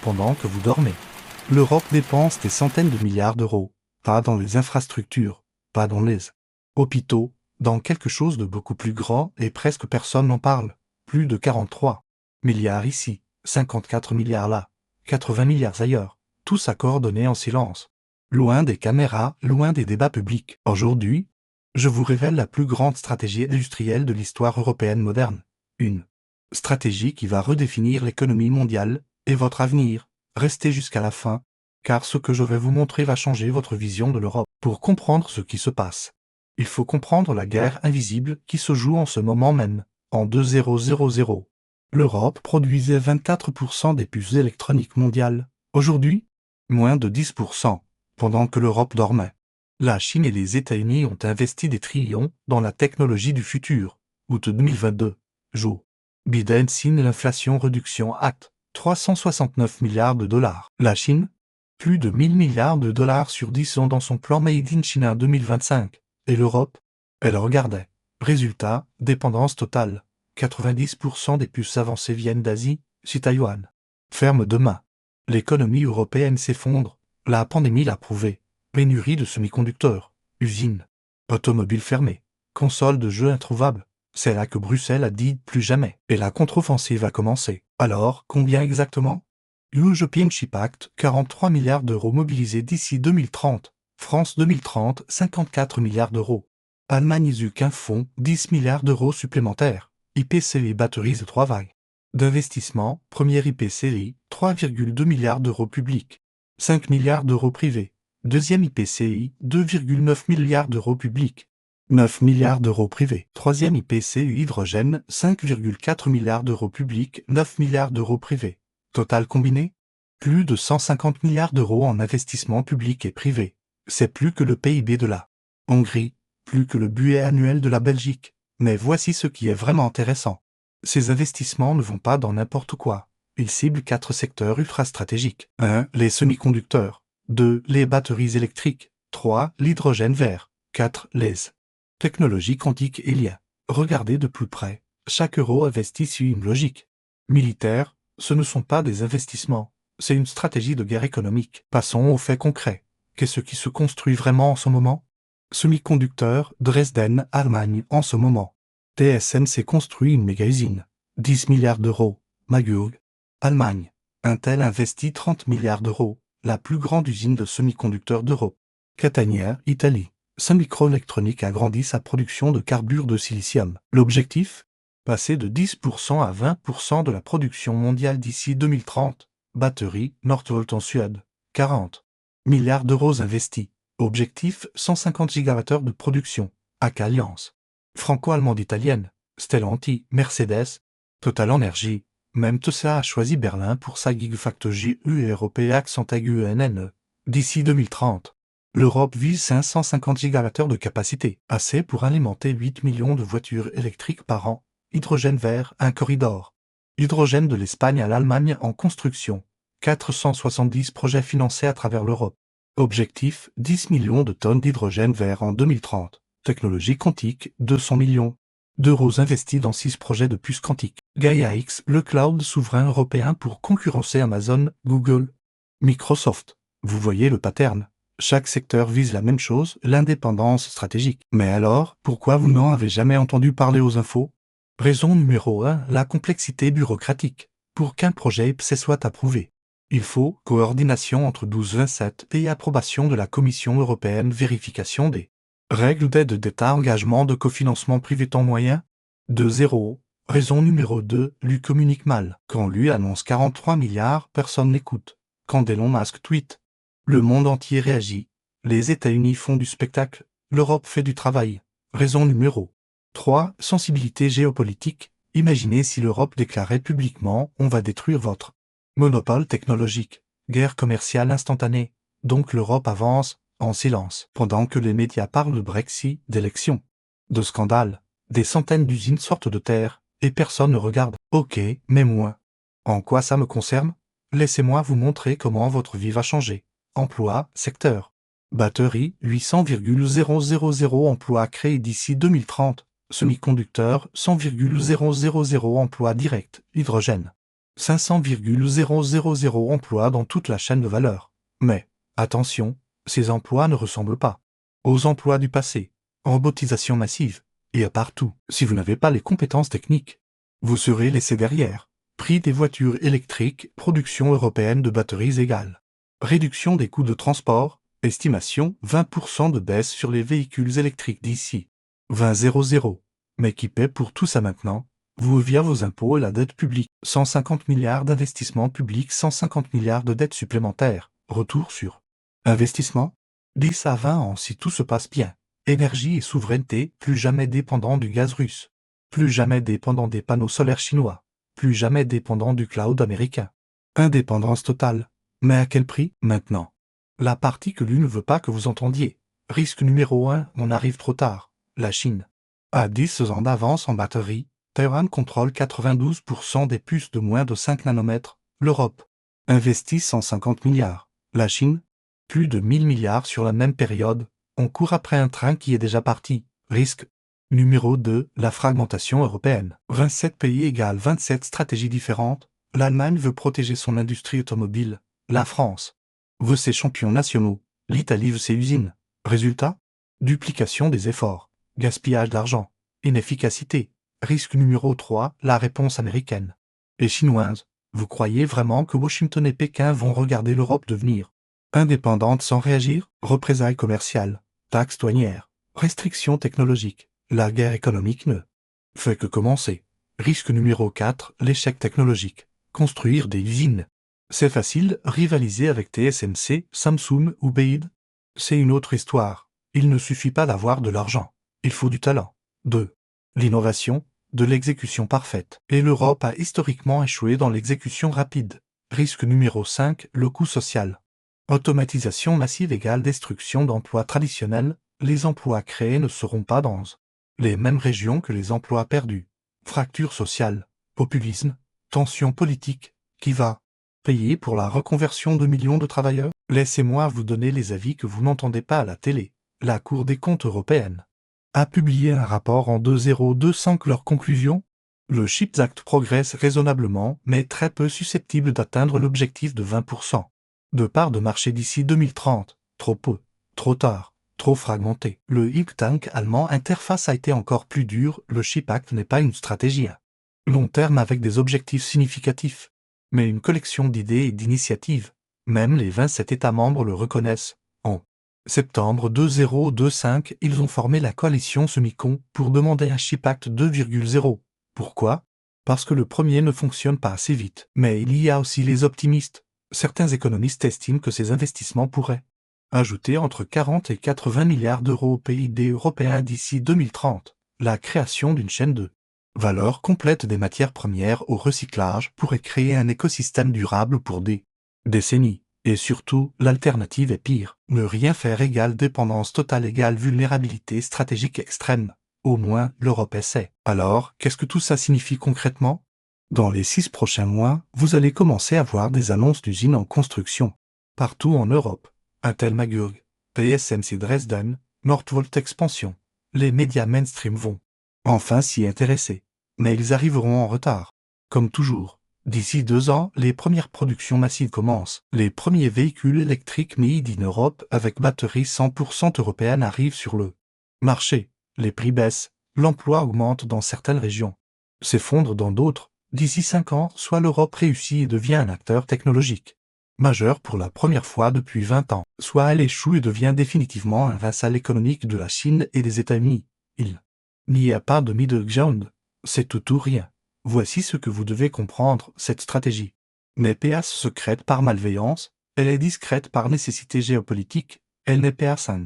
pendant que vous dormez. L'Europe dépense des centaines de milliards d'euros, pas dans les infrastructures, pas dans les hôpitaux, dans quelque chose de beaucoup plus grand et presque personne n'en parle. Plus de 43 milliards ici, 54 milliards là, 80 milliards ailleurs, tous à coordonner en silence. Loin des caméras, loin des débats publics. Aujourd'hui, je vous révèle la plus grande stratégie industrielle de l'histoire européenne moderne. Une stratégie qui va redéfinir l'économie mondiale et votre avenir. Restez jusqu'à la fin, car ce que je vais vous montrer va changer votre vision de l'Europe. Pour comprendre ce qui se passe, il faut comprendre la guerre invisible qui se joue en ce moment même, en 2000. L'Europe produisait 24% des puces électroniques mondiales. Aujourd'hui, moins de 10%, pendant que l'Europe dormait. La Chine et les États-Unis ont investi des trillions dans la technologie du futur. Août 2022. Joe Biden signe l'inflation réduction Act, 369 milliards de dollars. La Chine, plus de 1000 milliards de dollars sur 10 sont dans son plan Made in China 2025. Et l'Europe, elle regardait. Résultat, dépendance totale. 90% des puces avancées viennent d'Asie, si Taïwan ferme demain. L'économie européenne s'effondre. La pandémie l'a prouvé. Pénurie de semi-conducteurs, usines, automobiles fermées, consoles de jeux introuvables. C'est là que Bruxelles a dit plus jamais. Et la contre-offensive a commencé. Alors, combien exactement? European Chip Act, 43 milliards d'euros mobilisés d'ici 2030. France 2030, 54 milliards d'euros. Allemagne ISUC un fonds, 10 milliards d'euros supplémentaires. IPCEI Batteries 3 vagues. D'investissement, première IPCEI, 3,2 milliards d'euros publics. 5 milliards d'euros privés. Deuxième IPCEI, 2,9 milliards d'euros publics. 9 milliards d'euros privés. Troisième IPCEI hydrogène, 5,4 milliards d'euros publics, 9 milliards d'euros privés. Total combiné? Plus de 150 milliards d'euros en investissement public et privé. C'est plus que le PIB de la Hongrie, plus que le budget annuel de la Belgique. Mais voici ce qui est vraiment intéressant. Ces investissements ne vont pas dans n'importe quoi. Ils ciblent 4 secteurs ultra-stratégiques. 1. Les semi-conducteurs. 2. Les batteries électriques. 3. L'hydrogène vert. 4. Les technologies quantiques et liens. Regardez de plus près. Chaque euro investi suit une logique. Militaire, ce ne sont pas des investissements. C'est une stratégie de guerre économique. Passons aux faits concrets. Qu'est-ce qui se construit vraiment en ce moment? Semi-conducteur, Dresden, Allemagne, en ce moment. TSMC construit une méga-usine. 10 milliards d'euros. Magurg, Allemagne. Intel investit 30 milliards d'euros. La plus grande usine de semi-conducteurs d'Europe. Catania, Italie. Sun-Microelectronics agrandit sa production de carbure de silicium. L'objectif? Passer de 10% à 20% de la production mondiale d'ici 2030. Batterie, Northvolt en Suède. 40 milliards d'euros investis. Objectif, 150 gigawattheures de production. AK Alliance. Franco-allemande italienne. Stellantis, Mercedes. Total Energy. Même Tesla a choisi Berlin pour sa Gigafactory UE accent aigu ENN. D'ici 2030. L'Europe vise 550 gigawattheures de capacité, assez pour alimenter 8 millions de voitures électriques par an. Hydrogène vert, un corridor. Hydrogène de l'Espagne à l'Allemagne en construction. 470 projets financés à travers l'Europe. Objectif, 10 millions de tonnes d'hydrogène vert en 2030. Technologie quantique, 200 millions d'euros investis dans 6 projets de puces quantiques. Gaia X, le cloud souverain européen pour concurrencer Amazon, Google, Microsoft. Vous voyez le pattern. Chaque secteur vise la même chose, l'indépendance stratégique. Mais alors, pourquoi vous n'en avez jamais entendu parler aux infos? Raison numéro 1, la complexité bureaucratique. Pour qu'un projet IPCEI soit approuvé, il faut coordination entre 12-27 et approbation de la Commission européenne, vérification des règles d'aide d'État, engagement de cofinancement privé temps moyen. 2-0. Raison numéro 2, lui communique mal. Quand lui annonce 43 milliards, personne n'écoute. Quand Elon Musk tweet, le monde entier réagit. Les États-Unis font du spectacle, l'Europe fait du travail. Raison numéro 3, sensibilité géopolitique. Imaginez si l'Europe déclarait publiquement « On va détruire votre monopole technologique, guerre commerciale instantanée ». Donc l'Europe avance, en silence, pendant que les médias parlent de Brexit, d'élections, de scandales. Des centaines d'usines sortent de terre, et personne ne regarde. Ok, mais moi. En quoi ça me concerne? Laissez-moi vous montrer comment votre vie va changer. Emploi, secteur. Batterie, 800,000 emplois créés d'ici 2030. Semi-conducteurs, 100,000 emplois directs. Hydrogène. 500,000 emplois dans toute la chaîne de valeur. Mais, attention, ces emplois ne ressemblent pas aux emplois du passé, robotisation massive, et à partout. Si vous n'avez pas les compétences techniques, vous serez laissé derrière. Prix des voitures électriques, production européenne de batteries égale. Réduction des coûts de transport, estimation 20% de baisse sur les véhicules électriques d'ici 2000. Mais qui paie pour tout ça maintenant? Vous via vos impôts et la dette publique. 150 milliards d'investissements publics, 150 milliards de dettes supplémentaires. Retour sur investissement 10 à 20 ans si tout se passe bien. Énergie et souveraineté, plus jamais dépendant du gaz russe. Plus jamais dépendant des panneaux solaires chinois. Plus jamais dépendant du cloud américain. Indépendance totale. Mais à quel prix, maintenant? La partie que lui ne veut pas que vous entendiez. Risque numéro 1, on arrive trop tard. La Chine. À 10 ans d'avance en batterie, Taïwan contrôle 92% des puces de moins de 5 nanomètres. L'Europe investit 150 milliards. La Chine, plus de 1000 milliards sur la même période. On court après un train qui est déjà parti. Risque numéro 2, la fragmentation européenne. 27 pays égale 27 stratégies différentes. L'Allemagne veut protéger son industrie automobile. La France veut ses champions nationaux. L'Italie veut ses usines. Résultat? Duplication des efforts. Gaspillage d'argent. Inefficacité. Risque numéro 3, la réponse américaine et chinoise. Vous croyez vraiment que Washington et Pékin vont regarder l'Europe devenir indépendante sans réagir? Représailles commerciales, taxes douanières, restrictions technologiques. La guerre économique ne fait que commencer. Risque numéro 4, l'échec technologique. Construire des usines. C'est facile, rivaliser avec TSMC, Samsung ou BYD? C'est une autre histoire. Il ne suffit pas d'avoir de l'argent. Il faut du talent. 2. L'innovation, de l'exécution parfaite. Et l'Europe a historiquement échoué dans l'exécution rapide. Risque numéro 5, le coût social. Automatisation massive égale destruction d'emplois traditionnels. Les emplois créés ne seront pas dans les mêmes régions que les emplois perdus. Fracture sociale, populisme, tension politique. Qui va payer pour la reconversion de millions de travailleurs? Laissez-moi vous donner les avis que vous n'entendez pas à la télé. La Cour des comptes européenne a publié un rapport en 2025 leurs conclusions. Le CHIPS Act progresse raisonnablement, mais très peu susceptible d'atteindre l'objectif de 20% de part de marché d'ici 2030. Trop peu, trop tard, trop fragmenté. Le think tank allemand Interface a été encore plus dur. Le CHIPS Act n'est pas une stratégie à long terme avec des objectifs significatifs, mais une collection d'idées et d'initiatives. Même les 27 États membres le reconnaissent. En septembre 2025, ils ont formé la coalition Semicon pour demander un CHIPS Act 2.0. Pourquoi? Parce que le premier ne fonctionne pas assez vite. Mais il y a aussi les optimistes. Certains économistes estiment que ces investissements pourraient ajouter entre 40 et 80 milliards d'euros au PIB européen d'ici 2030. La création d'une chaîne de valeur complète des matières premières au recyclage pourrait créer un écosystème durable pour des décennies. Et surtout, l'alternative est pire. Ne rien faire égale dépendance totale égale vulnérabilité stratégique extrême. Au moins, l'Europe essaie. Alors, qu'est-ce que tout ça signifie concrètement? Dans les 6 prochains mois, vous allez commencer à voir des annonces d'usines en construction. Partout en Europe. Intel Magurg, TSMC Dresden, Northvolt Expansion. Les médias mainstream vont enfin s'y intéresser. Mais ils arriveront en retard. Comme toujours. D'ici 2 ans, les premières productions massives commencent. Les premiers véhicules électriques made in Europe avec batterie 100% européenne arrivent sur le marché. Les prix baissent, l'emploi augmente dans certaines régions, s'effondre dans d'autres. D'ici 5 ans, soit l'Europe réussit et devient un acteur technologique majeur pour la première fois depuis 20 ans, soit elle échoue et devient définitivement un vassal économique de la Chine et des États-Unis. Il n'y a pas de middle ground, c'est tout ou rien. Voici ce que vous devez comprendre, cette stratégie n'est pas secrète par malveillance, elle est discrète par nécessité géopolitique, elle n'est pas un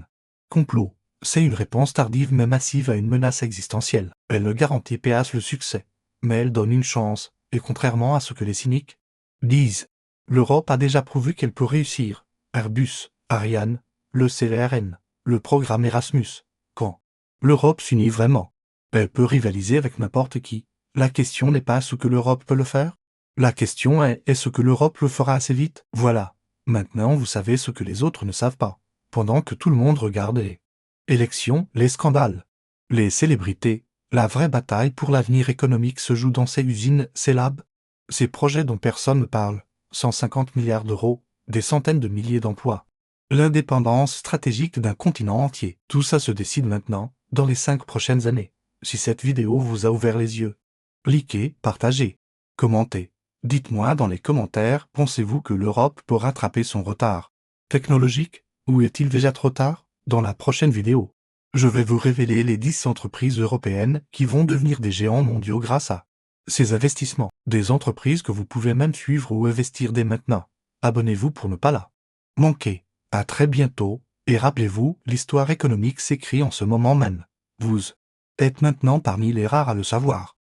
complot. C'est une réponse tardive mais massive à une menace existentielle. Elle ne garantit pas le succès, mais elle donne une chance, et contrairement à ce que les cyniques disent, l'Europe a déjà prouvé qu'elle peut réussir. Airbus, Ariane, le CRN, le programme Erasmus. Quand l'Europe s'unit vraiment, elle peut rivaliser avec n'importe qui. La question n'est pas ce que l'Europe peut le faire. La question est-ce que l'Europe le fera assez vite? Voilà. Maintenant vous savez ce que les autres ne savent pas. Pendant que tout le monde regarde les élections, les scandales, les célébrités, la vraie bataille pour l'avenir économique se joue dans ces usines, ces labs, Ces projets dont personne ne parle, 150 milliards d'euros, des centaines de milliers d'emplois. L'indépendance stratégique d'un continent entier. Tout ça se décide maintenant, dans les 5 prochaines années. Si cette vidéo vous a ouvert les yeux, likez, partagez, commentez. Dites-moi dans les commentaires, pensez-vous que l'Europe peut rattraper son retard technologique, ou est-il déjà trop tard? Dans la prochaine vidéo, je vais vous révéler les 10 entreprises européennes qui vont devenir des géants mondiaux grâce à ces investissements. Des entreprises que vous pouvez même suivre ou investir dès maintenant. Abonnez-vous pour ne pas la manquer. À très bientôt, et rappelez-vous, l'histoire économique s'écrit en ce moment même. Vous êtes maintenant parmi les rares à le savoir.